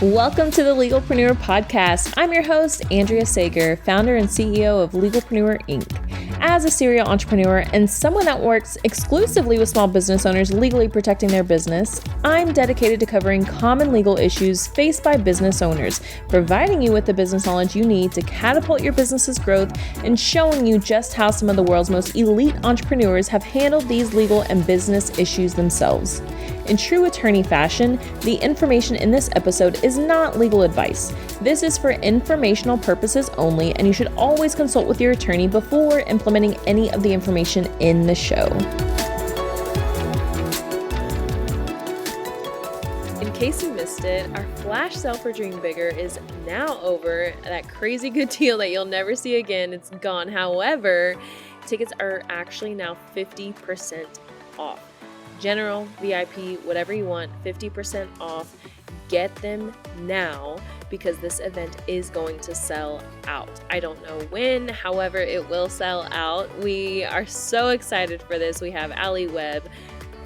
Welcome to the Legalpreneur Podcast. I'm your host, Andrea Sager, founder and CEO of Legalpreneur Inc. As a serial entrepreneur and someone that works exclusively with small business owners legally protecting their business, I'm dedicated to covering common legal issues faced by business owners, providing you with the business knowledge you need to catapult your business's growth and showing you just how some of the world's most elite entrepreneurs have handled these legal and business issues themselves. In true attorney fashion, the information in this episode is not legal advice. This is for informational purposes only, and you should always consult with your attorney before implementing any of the information in the show. In case you missed it, our flash sale for Dream Bigger is now over. That crazy good deal that you'll never see again, it's gone. However, tickets are actually now 50% off. General, VIP, whatever you want, 50% off. Get them now because this event is going to sell out. I don't know when, however, it will sell out. We are so excited for this. We have Allie Webb,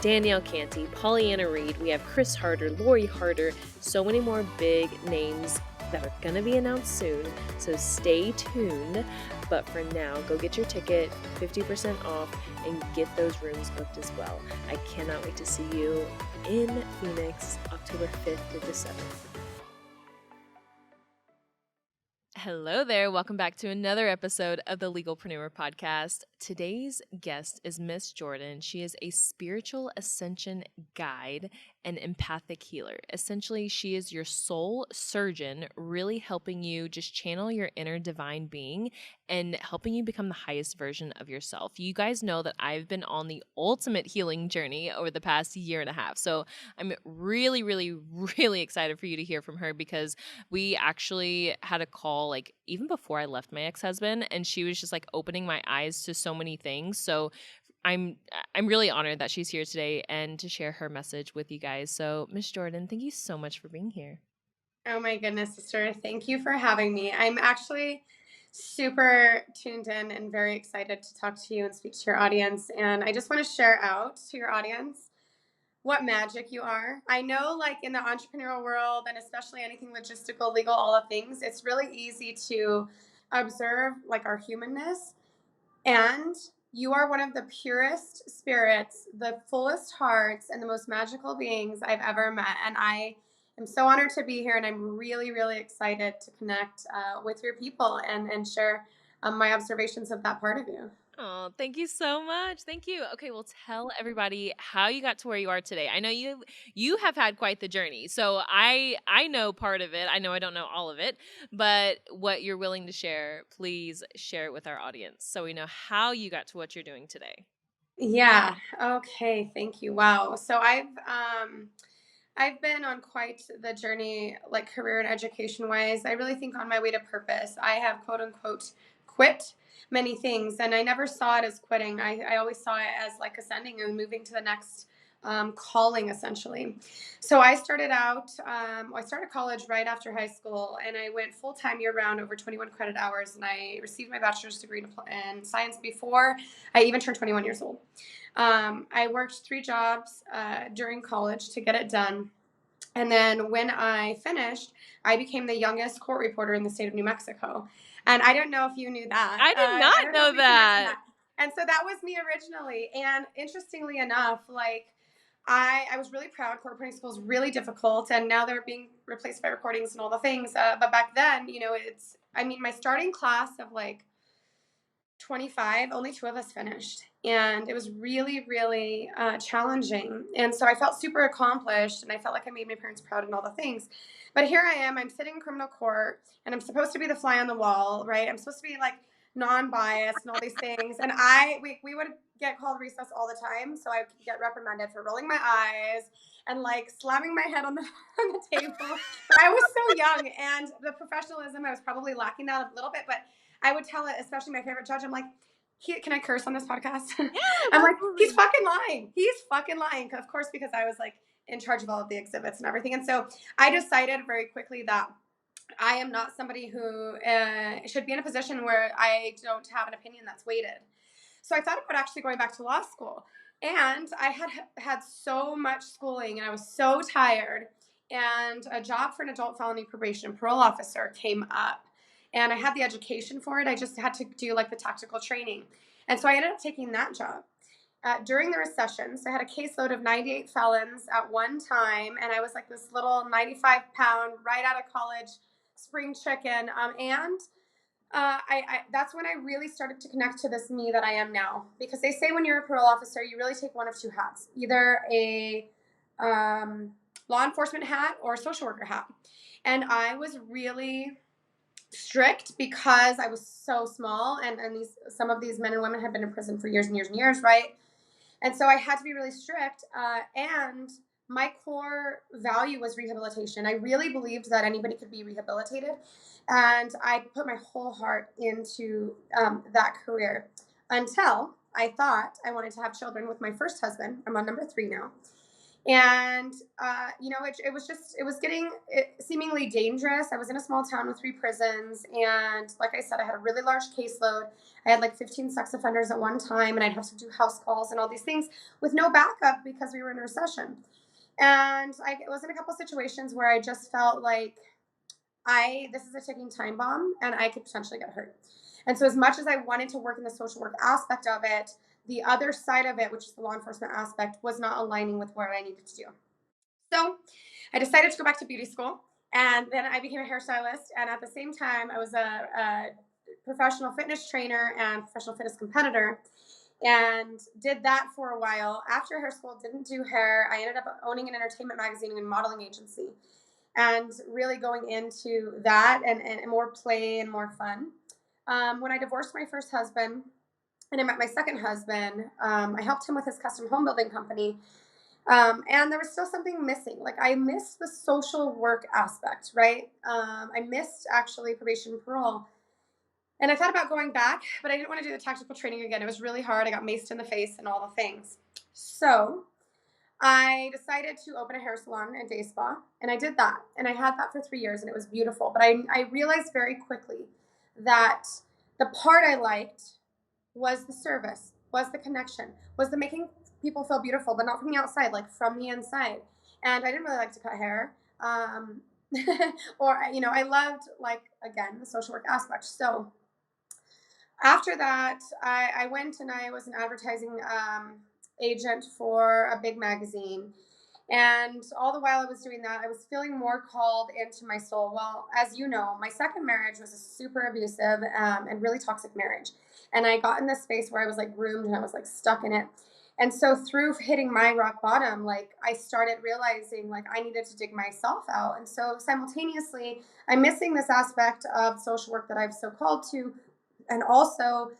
Danielle Canty, Pollyanna Reed, we have Chris Harder, Lori Harder, so many more big names that are going to be announced soon, so stay tuned. But for now, go get your ticket, 50% off, and get those rooms booked as well. I cannot wait to see you in Phoenix, October 5th to the 7th. Hello there. Welcome back to another episode of the Legalpreneur Podcast. Today's guest is Miss Jordan. She is a spiritual ascension guide and empathic healer. Essentially, she is your soul surgeon, really helping you just channel your inner divine being and helping you become the highest version of yourself. You guys know that I've been on the ultimate healing journey over the past year and a half. So I'm really, really, really excited for you to hear from her because we actually had a call like even before I left my ex-husband, and she was just like opening my eyes to so many things. So I'm really honored that she's here today and to share her message with you guys. So Miss Jordan, thank you so much for being here. Oh my goodness, sister. Thank you for having me. I'm actually super tuned in and very excited to talk to you and speak to your audience. And I just want to share out to your audience what magic you are. I know, like in the entrepreneurial world, and especially anything logistical, legal, all of things, it's really easy to observe like our humanness. And you are one of the purest spirits, the fullest hearts, and the most magical beings I've ever met. And I am so honored to be here, and I'm really, really excited to connect with your people and share my observations of that part of you. Oh, thank you so much. Thank you. Okay, well, tell everybody how you got to where you are today. I know you have had quite the journey. So I know part of it. I know I don't know all of it, but what you're willing to share, please share it with our audience so we know how you got to what you're doing today. Yeah. Okay. Thank you. Wow. So I've been on quite the journey, like career and education wise. I really think on my way to purpose. I have quote unquote quit many things, and I never saw it as quitting. I always saw it as like ascending and moving to the next calling, essentially. So I started out, I started college right after high school, and I went full time year round over 21 credit hours, and I received my bachelor's degree in science before I even turned 21 years old. I worked 3 jobs during college to get it done. And then when I finished, I became the youngest court reporter in the state of New Mexico. And I don't know if you knew that. I did not I don't know know if we connected that. And so that was me originally. And interestingly enough, like I was really proud. Court reporting school is really difficult, and now they're being replaced by recordings and all the things. But back then, my starting class of like 25, only 2 of us finished. And it was really, really challenging. And so I felt super accomplished, and I felt like I made my parents proud and all the things. But here I am, I'm sitting in criminal court, and I'm supposed to be the fly on the wall, right? I'm supposed to be like non-biased and all these things. And we would get called recess all the time. So I would get reprimanded for rolling my eyes and like slamming my head on the, on the table. But I was so young, and the professionalism, I was probably lacking that a little bit, but I would tell it, especially my favorite judge, I'm like, can I curse on this podcast? Yeah, I'm like, absolutely. he's fucking lying. He's fucking lying. Of course, because I was like in charge of all of the exhibits and everything. And so I decided very quickly that I am not somebody who should be in a position where I don't have an opinion that's weighted. So I thought about actually going back to law school. And I had so much schooling and I was so tired. And a job for an adult felony probation and parole officer came up. And I had the education for it. I just had to do like the tactical training. And so I ended up taking that job. During the recession, so I had a caseload of 98 felons at one time, and I was like this little 95-pound, right out of college spring chicken. And that's when I really started to connect to this me that I am now. Because they say when you're a parole officer, you really take one of two hats, either a law enforcement hat or a social worker hat. And I was really strict because I was so small, and some of these men and women had been in prison for years and years and years, right? And so I had to be really strict. And my core value was rehabilitation. I really believed that anybody could be rehabilitated. And I put my whole heart into that career until I thought I wanted to have children with my first husband. I'm on number 3 now. And it was getting seemingly dangerous. I was in a small town with 3 prisons, and like I said, I had a really large caseload. I had like 15 sex offenders at one time, and I'd have to do house calls and all these things with no backup because we were in a recession. And I was in a couple situations where I just felt like this is a ticking time bomb and I could potentially get hurt. And so as much as I wanted to work in the social work aspect of it, the other side of it, which is the law enforcement aspect, was not aligning with what I needed to do. So I decided to go back to beauty school, and then I became a hairstylist. And at the same time, I was a professional fitness trainer and professional fitness competitor, and did that for a while. After hair school, didn't do hair. I ended up owning an entertainment magazine and modeling agency, and really going into that and more play and more fun. When I divorced my first husband and I met my second husband, I helped him with his custom home building company. And there was still something missing. Like I missed the social work aspect, right? I missed actually probation and parole. And I thought about going back, but I didn't want to do the tactical training again. It was really hard. I got maced in the face and all the things. So I decided to open a hair salon and day spa, and I did that. And I had that for 3 years, and it was beautiful. But I realized very quickly that the part I liked was the service, was the connection, was the making people feel beautiful, but not from the outside, like from the inside. And I didn't really like to cut hair. Or, I loved, like, again, the social work aspect. So after that, I went and I was an advertising agent for a big magazine. And all the while I was doing that, I was feeling more called into my soul. Well, as you know, my second marriage was a super abusive and really toxic marriage. And I got in this space where I was like groomed and I was like stuck in it. And so through hitting my rock bottom, like I started realizing like I needed to dig myself out. And so simultaneously, I'm missing this aspect of social work that I've so called to. And also,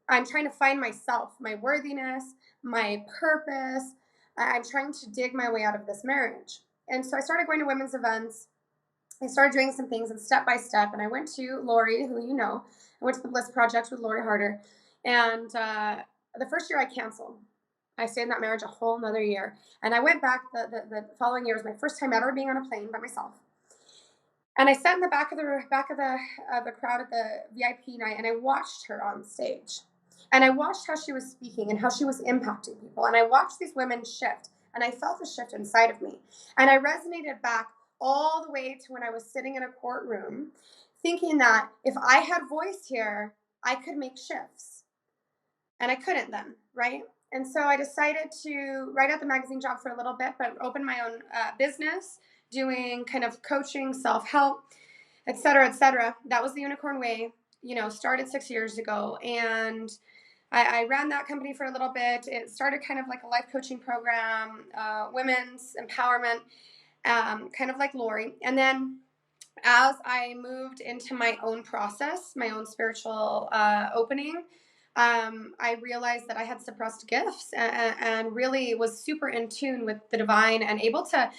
I'm trying to find myself, my worthiness, my purpose. I'm trying to dig my way out of this marriage. And so I started going to women's events. I started doing some things and step by step. And I went to Lori, who you know. I went to the Bliss Project with Lori Harder. And the first year I canceled. I stayed in that marriage a whole another year. And I went back the following year. It was my first time ever being on a plane by myself. And I sat in the back of the crowd at the VIP night, and I watched her on stage. And I watched how she was speaking and how she was impacting people. And I watched these women shift, and I felt the shift inside of me. And I resonated back all the way to when I was sitting in a courtroom, thinking that if I had voice here, I could make shifts. And I couldn't then, right? And so I decided to write out the magazine job for a little bit, but open my own business, doing kind of coaching, self-help, et cetera, et cetera. That was the Unicorn Way, started 6 years ago. And I ran that company for a little bit. It started kind of like a life coaching program, women's empowerment, kind of like Lori. And then as I moved into my own process, my own spiritual opening, I realized that I had suppressed gifts and really was super in tune with the divine and able to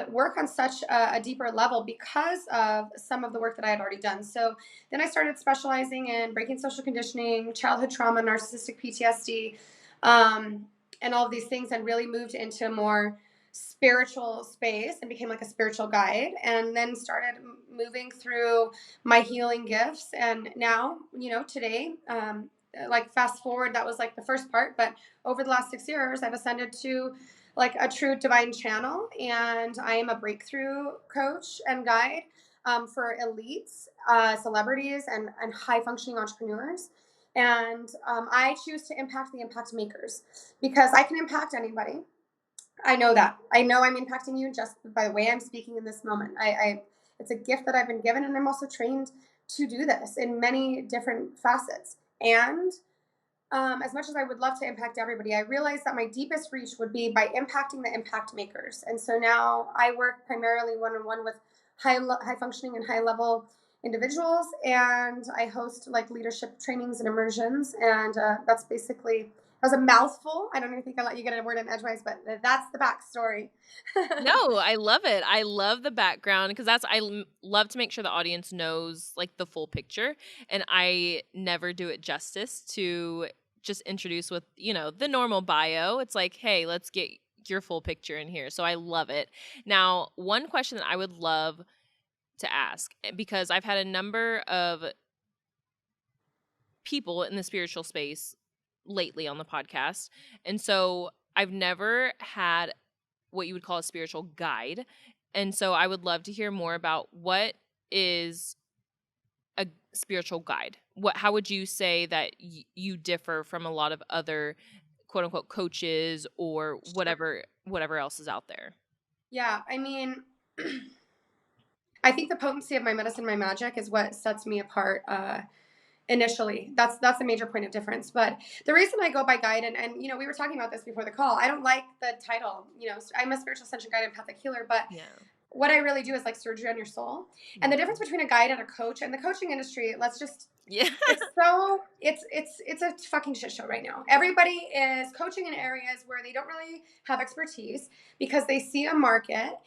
work on such a deeper level because of some of the work that I had already done. So then I started specializing in breaking social conditioning, childhood trauma, narcissistic PTSD, and all of these things, and really moved into a more spiritual space and became like a spiritual guide, and then started moving through my healing gifts. And now, today, like fast forward, that was like the first part, but over the last 6 years, I've ascended to like a true divine channel, and I am a breakthrough coach and guide for elites, celebrities, and high functioning entrepreneurs. And I choose to impact the impact makers because I can impact anybody. I know that. I know I'm impacting you just by the way I'm speaking in this moment. It's a gift that I've been given, and I'm also trained to do this in many different facets. And as much as I would love to impact everybody, I realized that my deepest reach would be by impacting the impact makers. And so now I work primarily one on one with high functioning and high level individuals, and I host like leadership trainings and immersions. And that's basically, that was a mouthful. I don't even think I let you get a word in edgewise, but that's the backstory. No, I love it. I love the background because love to make sure the audience knows like the full picture, and I never do it justice to just introduce with, the normal bio. It's like, "Hey, let's get your full picture in here." So I love it. Now, one question that I would love to ask, because I've had a number of people in the spiritual space lately on the podcast, and so I've never had what you would call a spiritual guide. And so I would love to hear more about what is a spiritual guide. How would you say that you differ from a lot of other quote unquote coaches or Sure. whatever else is out there? Yeah, I mean, I think the potency of my medicine, my magic, is what sets me apart. Initially, that's a major point of difference. But the reason I go by guide, and we were talking about this before the call. I don't like the title. I'm a spiritual ascension guide and empathic healer, but Yeah. what I really do is like surgery on your soul. And the Mhm. difference between a guide and a coach, and the coaching industry, let's just, Yeah. it's a fucking shit show right now. Everybody is coaching in areas where they don't really have expertise because they see a market.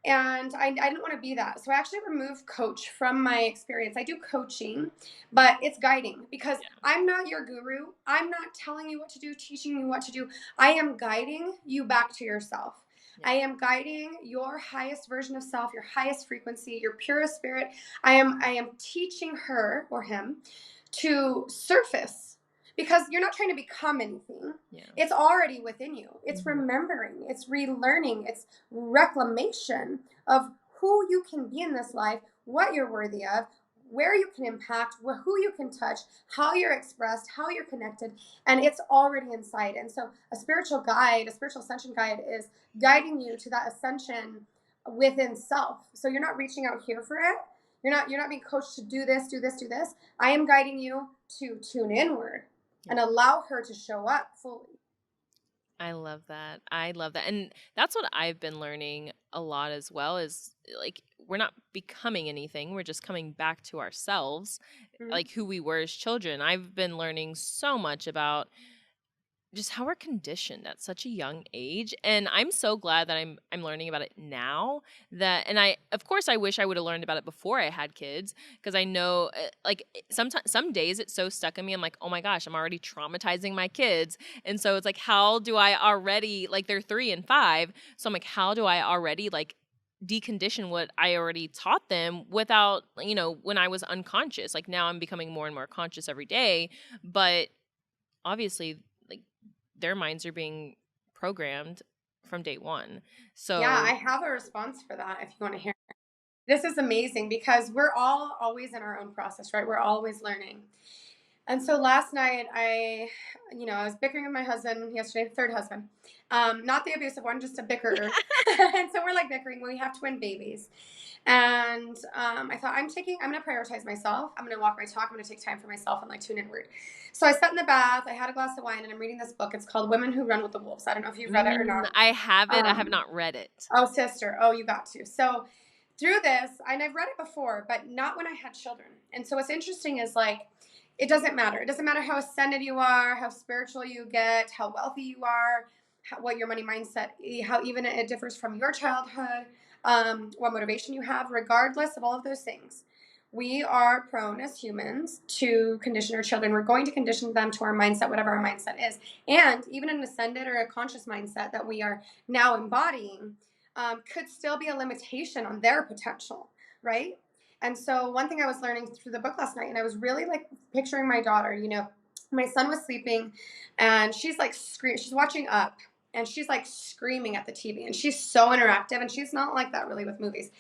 And I didn't want to be that. So I actually removed coach from my experience. I do coaching, but it's guiding because Yeah. I'm not your guru. I'm not telling you what to do, teaching you what to do. I am guiding you back to yourself. Yeah. I am guiding your highest version of self, your highest frequency, your purest spirit. I am teaching her or him to surface because you're not trying to become anything. Yeah. It's already within you. It's Mhm. remembering, it's relearning, it's reclamation of who you can be in this life, what you're worthy of, where you can impact, who you can touch, how you're expressed, how you're connected, and it's already inside. And so a spiritual guide, a spiritual ascension guide is guiding you to that ascension within self. So you're not reaching out here for it. You're not being coached to do this, do this, do this. I am guiding you to tune inward and allow her to show up fully. I love that. I love that. And that's what I've been learning a lot as well is like we're not becoming anything. We're just coming back to ourselves, Mhm. like who we were as children. I've been learning so much about just how we're conditioned at such a young age, and I'm so glad that I'm learning about it now. That and I of course I wish I would have learned about it before I had kids, because I know sometimes some days it's so stuck in me. I'm like, oh my gosh, I'm already traumatizing my kids. And so it's like, how do I already, like, they're 3 and 5, so I'm like, how do I already like decondition what I already taught them without, when I was unconscious. Like, now I'm becoming more and more conscious every day, but obviously, like, their minds are being programmed from day one. Yeah, I So have a response for that if you want to hear. This is amazing because we're all always in our own process, right? We're always learning. And so last night, I was bickering with my husband yesterday, third husband, not the abusive one, just a bickerer. And so we're like bickering. We have twin babies, and I thought I'm going to prioritize myself. I'm going to walk my talk. I'm going to take time for myself and like tune inward. So I sat in the bath. I had a glass of wine, and I'm reading this book. It's called "Women Who Run with the Wolves." I don't know if you've read it or not. I have it. I have Um, not read it. oh, sister. Oh, you got to. So through this, and I've read it before, but not when I had children. And so what's interesting is like, it doesn't matter. It doesn't matter how ascended you are, how spiritual you get, how wealthy you are, what your money mindset, how even it differs from your childhood, what motivation you have, regardless of all of those things. We are prone as humans to condition our children. We're going to condition them to our mindset, whatever our mindset is. And even an ascended or a conscious mindset that we are now embodying could still be a limitation on their potential, right? And so one thing I was learning through the book last night, and I was really like picturing my daughter, My son was sleeping, and she's like she's watching Up, and she's like screaming at the TV, and she's so interactive, and she's not like that really with movies.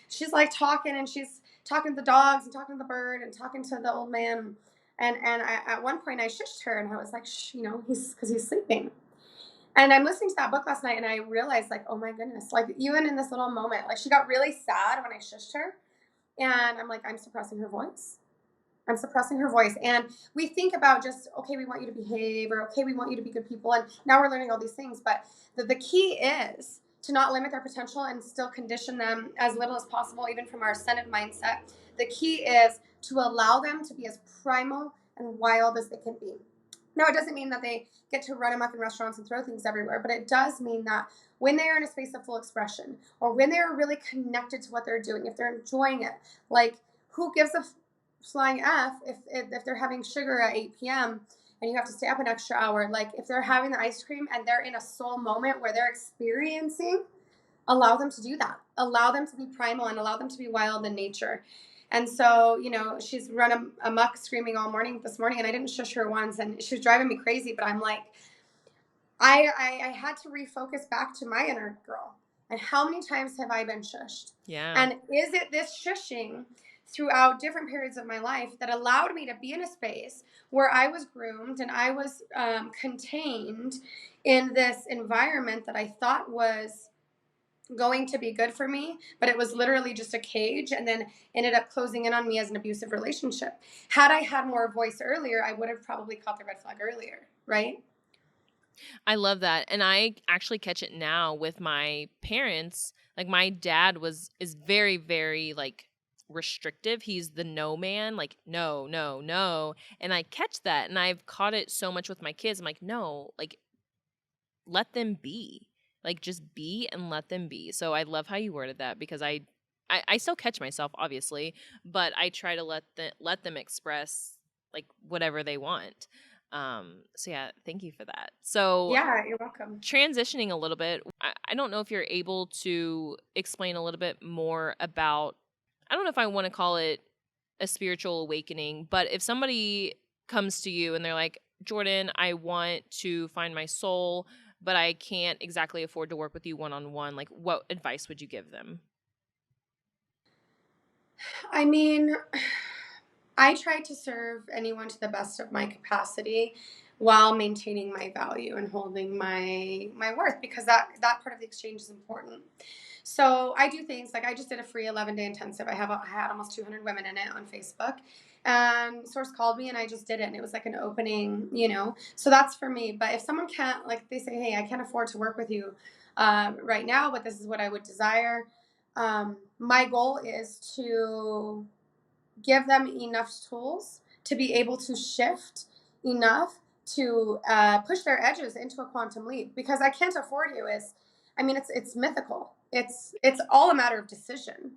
She's like talking, and she's talking to the dogs and talking to the bird and talking to the old man. And at one point I shushed her, and I was like, shh, he's because he's sleeping. And I'm listening to that book last night, and I realized, like, oh my goodness, like, even in this little moment, like, she got really sad when I shushed her. And I'm like, I'm suppressing her voice. I'm suppressing her voice. And we think about just, okay, we want you to behave, or okay, we want you to be good people. And now we're learning all these things. But the key is to not limit their potential and still condition them as little as possible, even from our ascended mindset. The key is to allow them to be as primal and wild as they can be. Now, it doesn't mean that they get to run amok in restaurants and throw things everywhere, but it does mean that when they are in a space of full expression, or when they're really connected to what they're doing, if they're enjoying it, like, who gives a flying F if they're having sugar at 8 p.m. and you have to stay up an extra hour? Like, if they're having the ice cream and they're in a soul moment where they're experiencing, allow them to do that. Allow them to be primal and allow them to be wild in nature. And so, she's run amok screaming all morning this morning, and I didn't shush her once, and she was driving me crazy. But I'm like, I had to refocus back to my inner girl. And how many times have I been shushed? Yeah. And is it this shushing throughout different periods of my life that allowed me to be in a space where I was groomed and I was contained in this environment that I thought was going to be good for me, but it was literally just a cage, and then ended up closing in on me as an abusive relationship? Had I had more voice earlier, I would have probably caught the red flag earlier, right? I love that. And I actually catch it now with my parents. Like, my dad is very, very, like, restrictive. He's the no man, like, no, no, no. And I catch that, and I've caught it so much with my kids. I'm like, no, like, let them be. Like, just be and let them be. So I love how you worded that, because I still catch myself, obviously, but I try to let them express, like, whatever they want. So yeah, thank you for that. So, Yeah, you're welcome. transitioning a little bit, I don't know if you're able to explain a little bit more about, I don't know if I want to call it a spiritual awakening, but if somebody comes to you and they're like, Jordan, I want to find my soul, but I can't exactly afford to work with you one on one, like, what advice would you give them? I mean, I try to serve anyone to the best of my capacity while maintaining my value and holding my worth, because that part of the exchange is important. So I do things like, I just did a free 11-day intensive. I had almost 200 women in it on Facebook. And Source called me, and I just did it, and it was like an opening. So that's for me. But if someone can't, like, they say, hey, I can't afford to work with you right now, but this is what I would desire. My goal is to give them enough tools to be able to shift enough to push their edges into a quantum leap. Because I can't afford you is, I mean, it's mythical. It's all a matter of decision,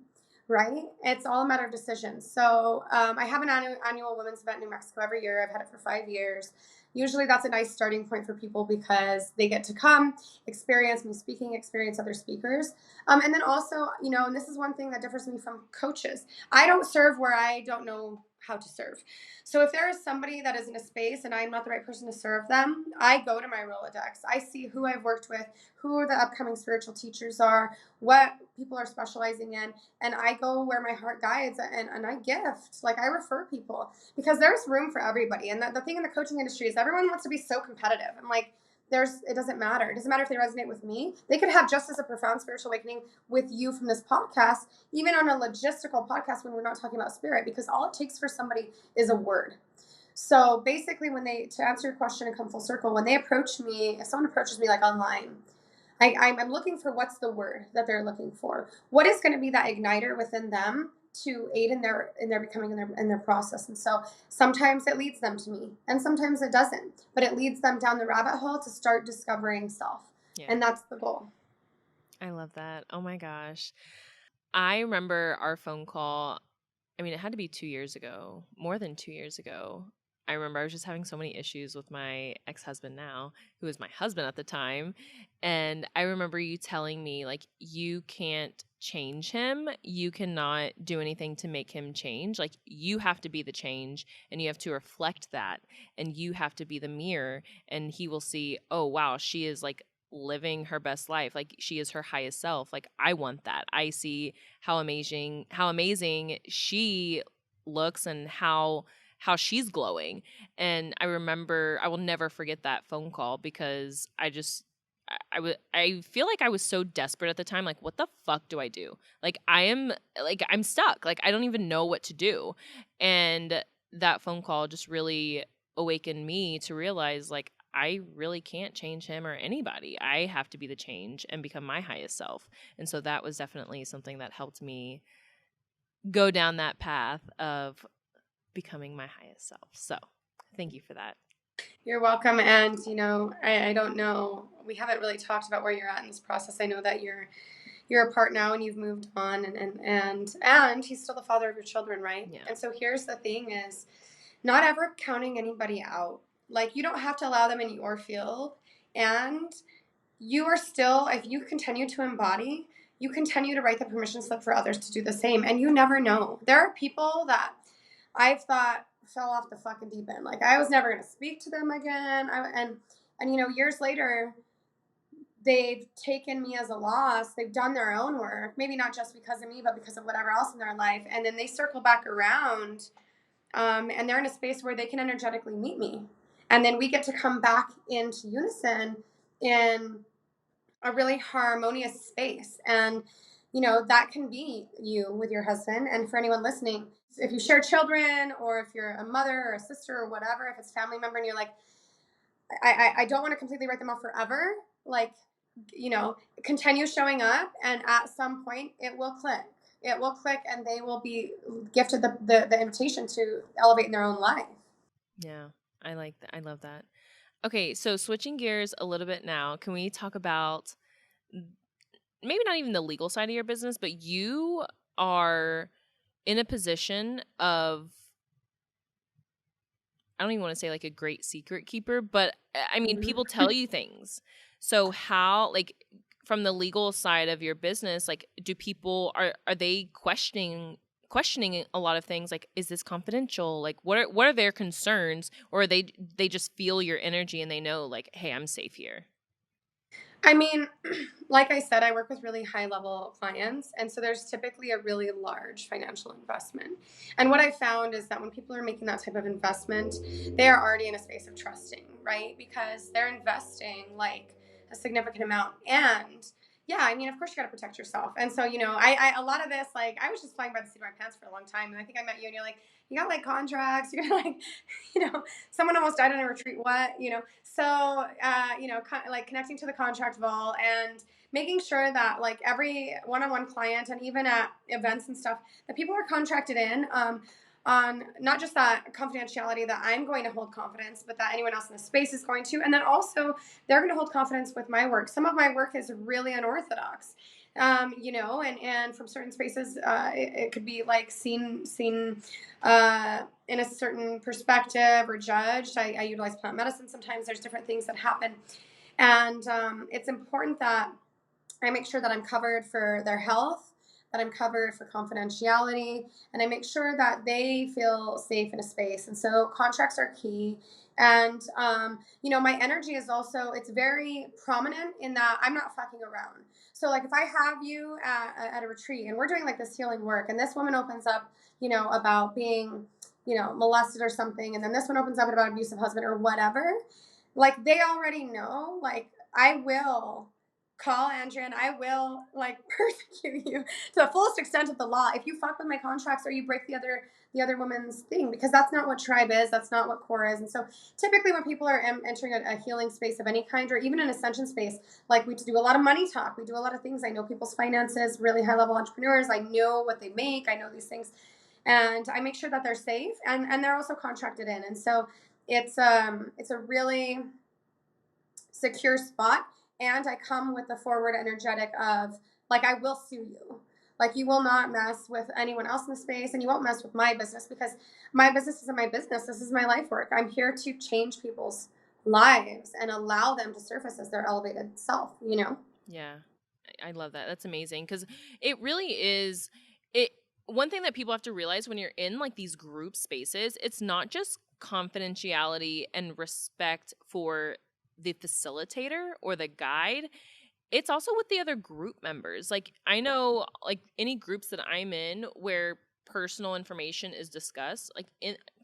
right? It's all a matter of decision. So I have an annual women's event in New Mexico every year. I've had it for 5 years. Usually that's a nice starting point for people, because they get to come, experience me speaking, experience other speakers. And then also, and this is one thing that differs me from coaches. I don't serve where I don't know how to serve. So if there is somebody that is in a space and I'm not the right person to serve them, I go to my Rolodex. I see who I've worked with, who the upcoming spiritual teachers are, what people are specializing in, and I go where my heart guides, and I gift. Like, I refer people, because there's room for everybody. And the thing in the coaching industry is everyone wants to be so competitive. I'm like, it doesn't matter. It doesn't matter if they resonate with me. They could have just as a profound spiritual awakening with you from this podcast, even on a logistical podcast when we're not talking about spirit, because all it takes for somebody is a word. So basically, to answer your question and come full circle, when they approach me, if someone approaches me, like, online, I'm looking for, what's the word that they're looking for? What is going to be that igniter within them to aid in their becoming, in their process? And so sometimes it leads them to me, and sometimes it doesn't. But it leads them down the rabbit hole to start discovering self, Yeah. and that's the goal. I love that. Oh my gosh. I remember our phone call. I mean, it had to be 2 years ago, more than 2 years ago. I remember I was just having so many issues with my ex-husband now, who was my husband at the time. And I remember you telling me, like, you can't change him. You cannot do anything to make him change. Like, you have to be the change, and you have to reflect that, and you have to be the mirror, and he will see, oh wow, she is like living her best life. Like, she is her highest self. Like, I want that. I see how amazing she looks, and how she's glowing. And I will never forget that phone call, because I feel like I was so desperate at the time. Like, what the fuck do I do? I'm stuck. Like, I don't even know what to do. And that phone call just really awakened me to realize, like, I really can't change him or anybody. I have to be the change and become my highest self. And so that was definitely something that helped me go down that path of becoming my highest self. So thank you for that. You're welcome. And, I don't know, we haven't really talked about where you're at in this process. I know that you're apart now and you've moved on, and he's still the father of your children, right? Yeah. And so here's the thing is, not ever counting anybody out. Like, you don't have to allow them in your field. And you are still, if you continue to embody, you continue to write the permission slip for others to do the same. And you never know. There are people that I've thought fell off the fucking deep end. Like, I was never going to speak to them again. And years later, they've taken me as a loss. They've done their own work, maybe not just because of me, but because of whatever else in their life. And then they circle back around, and they're in a space where they can energetically meet me. And then we get to come back into unison in a really harmonious space. And, that can be you with your husband. And for anyone listening, if you share children, or if you're a mother or a sister or whatever, if it's a family member and you're like, I don't want to completely write them off forever, like, continue showing up, and at some point it will click. It will click, and they will be gifted the invitation to elevate in their own life. Yeah. I like that. I love that. Okay, so switching gears a little bit now, can we talk about maybe not even the legal side of your business, but you are in a position of, I don't even want to say like a great secret keeper, but I mean, people tell you things. So how, like, from the legal side of your business, like, do people, are they questioning a lot of things, like, is this confidential? Like, what are their concerns, or they just feel your energy and they know, like, hey, I'm safe here. I mean, like I said, I work with really high level clients. And so there's typically a really large financial investment. And what I found is that when people are making that type of investment, they are already in a space of trusting, right? Because they're investing like a significant amount. And yeah, I mean, of course, you got to protect yourself. And so, a lot of this, like, I was just flying by the seat of my pants for a long time. And I think I met you, and you're like, you got like contracts, you're like, someone almost died on a retreat. What, so, like connecting to the contract vault and making sure that like every one-on-one client, and even at events and stuff, that people are contracted in, on not just that confidentiality that I'm going to hold confidence, but that anyone else in the space is going to. And then also they're going to hold confidence with my work. Some of my work is really unorthodox. And from certain spaces, it could be like seen in a certain perspective or judged. I utilize plant medicine. Sometimes there's different things that happen. And it's important that I make sure that I'm covered for their health, that I'm covered for confidentiality, and I make sure that they feel safe in a space. And so contracts are key. And, my energy is also, it's very prominent in that I'm not fucking around. So like if I have you at a retreat and we're doing like this healing work, and this woman opens up, about being, molested or something, and then this one opens up about abusive husband or whatever, like they already know, like I will call Andrea and I will like persecute you to the fullest extent of the law if you fuck with my contracts or you break the other woman's thing, because that's not what tribe is, that's not what core is. And so typically when people are entering a healing space of any kind, or even an ascension space, like we do a lot of money talk, we do a lot of things. I know people's finances, really high level entrepreneurs, I know what they make, I know these things, and I make sure that they're safe, and they're also contracted in. And so it's a really secure spot. And I come with the forward energetic of like, I will sue you. Like, you will not mess with anyone else in the space, and you won't mess with my business, because my business isn't my business. This is my life work. I'm here to change people's lives and allow them to surface as their elevated self. Yeah. I love that. That's amazing because it really is it one thing that people have to realize when you're in like these group spaces, it's not just confidentiality and respect for the facilitator or the guide. It's also with the other group members. Like I know like any groups that I'm in where personal information is discussed,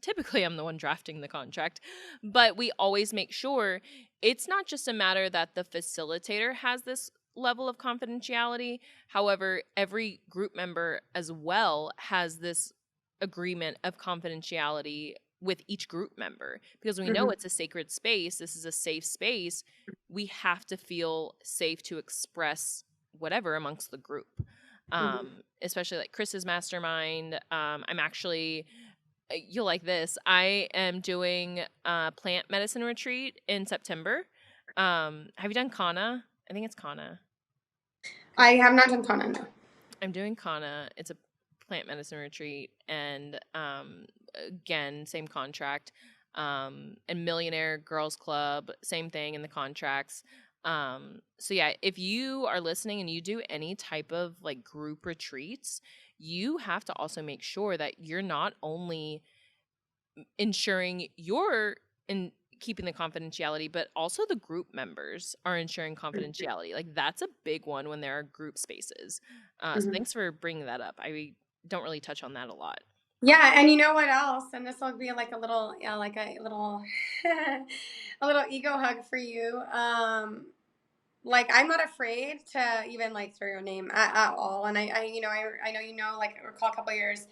typically I'm the one drafting the contract, but we always make sure it's not just a matter that the facilitator has this level of confidentiality. However, every group member as well has this agreement of confidentiality with each group member because we know Hmm. it's a sacred space. This is a safe space. We have to feel safe to express whatever amongst the group. Hmm. Especially like Chris's mastermind. I'm actually you'll like this. I am doing a plant medicine retreat in September. Have you done Kana? I think it's Kana. I have not done Conan, no. I'm doing Kana. It's a plant medicine retreat, and again, same contract. And Millionaire Girls Club, same thing in the contracts. So yeah, if you are listening and you do any type of like group retreats, you have to also make sure that you're not only ensuring you're in keeping the confidentiality, but also the group members are ensuring confidentiality. Like that's a big one when there are group spaces. So Hmm. thanks for bringing that up. I don't really touch on that a lot. Yeah, and you know what else? And this will be like a little, yeah, like a little, a little ego hug for you. Like I'm not afraid to even like throw your name at all. And I know, like I recall a couple of years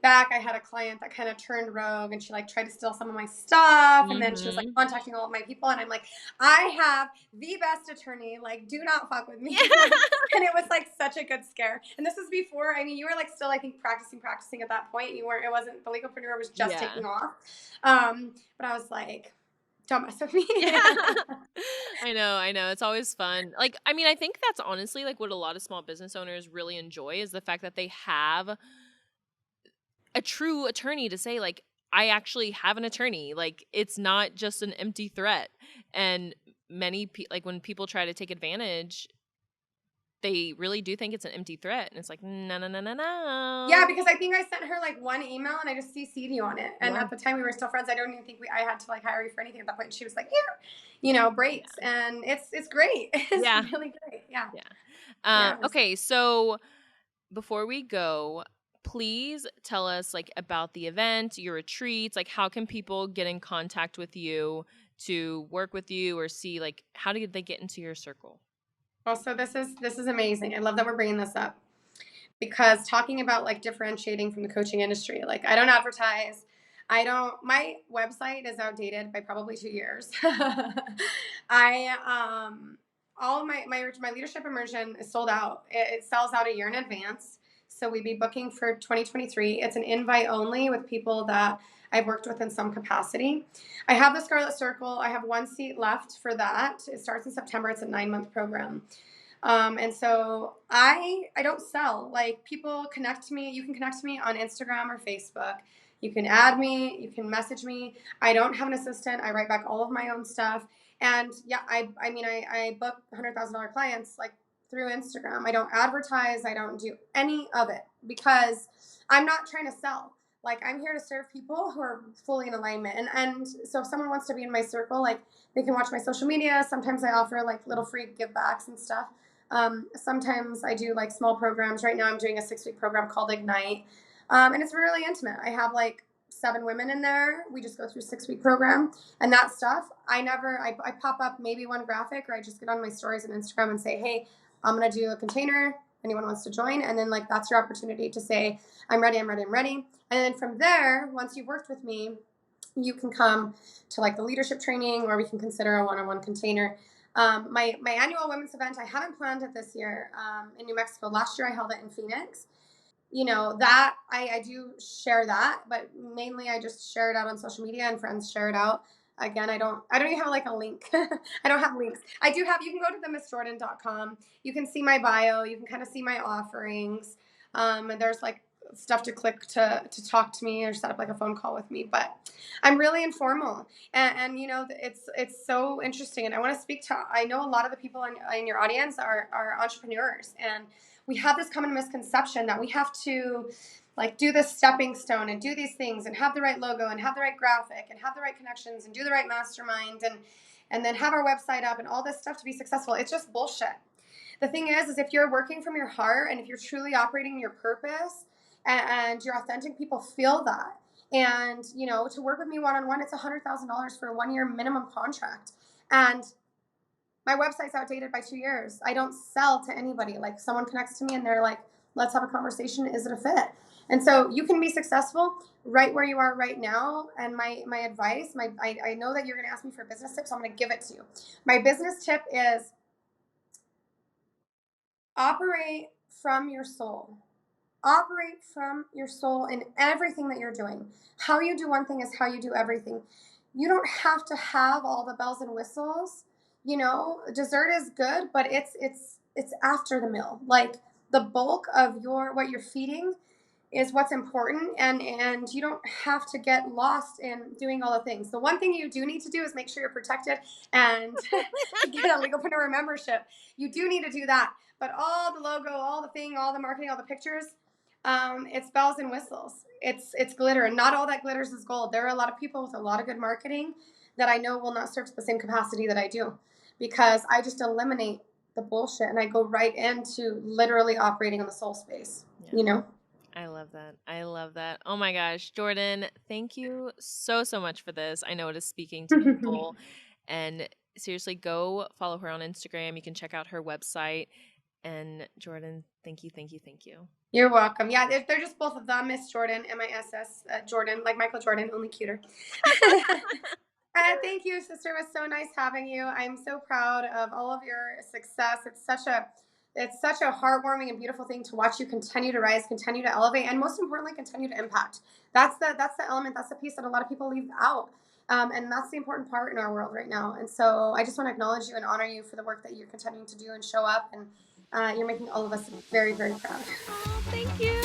back, I had a client that kind of turned rogue and she like tried to steal some of my stuff. And then she was like Mm-hmm. contacting all of my people. And I'm like, I have the best attorney. Like, do not fuck with Yeah. me. Like, and it was like such a good scare. And this is before, I mean, you were like still, I think, practicing at that point. You weren't, it wasn't, the legalpreneur was just Yeah. taking off. But I was like, don't mess with me. Yeah. I know. It's always fun. Like, I mean, I think that's honestly like what a lot of small business owners really enjoy is the fact that they have a true attorney to say, like, I actually have an attorney. Like, it's not just an empty threat. And like when people try to take advantage, they really do think it's an empty threat. And it's like, no, no, no, no, Yeah, no. because I think I sent her like one email and I just CC'd you on it. And Yeah. at the time we were still friends. I don't even think I had to like hire you for anything at that point. And she was like, here, breaks. And it's great. It's Yeah. really great. Yeah. Yeah. Yeah. Okay. So before we go, please tell us like about the event, your retreats, like how can people get in contact with you to work with you or see like how do they get into your circle? Well, so this is amazing. I love that we're bringing this up because talking about like differentiating from the coaching industry, like I don't advertise. I don't. My website is outdated by probably 2 years. I all of my leadership immersion is sold out. It sells out a year in advance. So we'd be booking for 2023. It's an invite only with people that I've worked with in some capacity. I have the Scarlet Circle. I have one seat left for that. It starts in September. It's a 9-month program. And so I don't sell. Like people connect to me. You can connect to me on Instagram or Facebook. You can add me. You can message me. I don't have an assistant. I write back all of my own stuff. And yeah, I book $100,000 clients like through Instagram. I don't advertise. I don't do any of it because I'm not trying to sell. Like I'm here to serve people who are fully in alignment. And so if someone wants to be in my circle, like they can watch my social media. Sometimes I offer like little free give backs and stuff. Sometimes I do like small programs. Right now, I'm doing a 6-week program called Ignite, and it's really intimate. I have like 7 women in there. We just go through a 6-week program, and that stuff. I pop up maybe one graphic, or I just get on my stories on Instagram and say, hey, I'm gonna do a container. Anyone wants to join, and then like that's your opportunity to say, I'm ready, I'm ready, I'm ready. And then from there, once you've worked with me, you can come to like the leadership training, or we can consider a one-on-one container. My annual women's event, I haven't planned it this year in New Mexico. Last year I held it in Phoenix. That I do share that, but mainly I just share it out on social media and friends share it out. Again, I don't even have like a link. I don't have links. I do have, you can go to themissjordan.com. You can see my bio. You can kind of see my offerings. And there's like stuff to click to talk to me or set up like a phone call with me. But I'm really informal, and you know, it's so interesting. And I want to speak to. I know a lot of the people in your audience are entrepreneurs, and we have this common misconception that we have to like do this stepping stone and do these things and have the right logo and have the right graphic and have the right connections and do the right mastermind and then have our website up and all this stuff to be successful. It's just bullshit. The thing is if you're working from your heart and if you're truly operating your purpose and you're authentic, people feel that. And, you know, to work with me one-on-one, it's $100,000 for a 1-year minimum contract. And my website's outdated by 2 years. I don't sell to anybody. Like someone connects to me and they're like, let's have a conversation. Is it a fit? And so you can be successful right where you are right now. And my advice, I know that you're going to ask me for business tips. So I'm going to give it to you. My business tip is operate from your soul. Operate from your soul in everything that you're doing. How you do one thing is how you do everything. You don't have to have all the bells and whistles. You know, dessert is good, but it's after the meal. Like the bulk of what you're feeding is what's important, and you don't have to get lost in doing all the things. The one thing you do need to do is make sure you're protected and get a Legalpreneur membership. You do need to do that. But all the logo, all the thing, all the marketing, all the pictures, it's bells and whistles. It's glitter, and not all that glitters is gold. There are a lot of people with a lot of good marketing that I know will not serve to the same capacity that I do, because I just eliminate the bullshit and I go right into literally operating in the soul space, you know? I love that. I love that. Oh my gosh, Jordan, thank you so much for this. I know it is speaking to people. And seriously, go follow her on Instagram. You can check out her website. And Jordan, thank you. You're welcome. Yeah, they're just both of them. Miss Jordan, MISS Jordan, like Michael Jordan, only cuter. Thank you, sister. It was so nice having you. I'm so proud of all of your success. It's such a heartwarming and beautiful thing to watch you continue to rise, continue to elevate, and most importantly, continue to impact. That's the element. That's the piece that a lot of people leave out. And that's the important part in our world right now. And so I just want to acknowledge you and honor you for the work that you're continuing to do and show up. And you're making all of us very, very proud. Oh, thank you.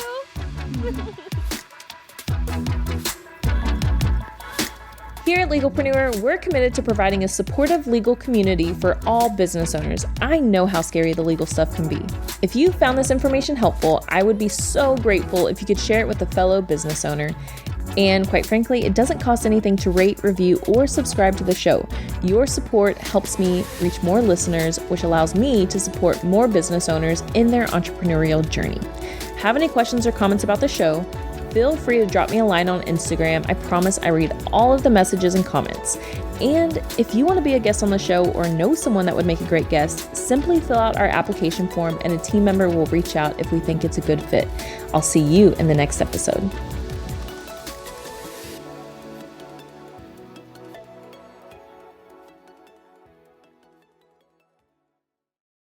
Here at Legalpreneur, we're committed to providing a supportive legal community for all business owners. I know how scary the legal stuff can be. If you found this information helpful, I would be so grateful if you could share it with a fellow business owner. And quite frankly, it doesn't cost anything to rate, review, or subscribe to the show. Your support helps me reach more listeners, which allows me to support more business owners in their entrepreneurial journey. Have any questions or comments about the show? Feel free to drop me a line on Instagram. I promise I read all of the messages and comments. And if you want to be a guest on the show or know someone that would make a great guest, simply fill out our application form and a team member will reach out if we think it's a good fit. I'll see you in the next episode.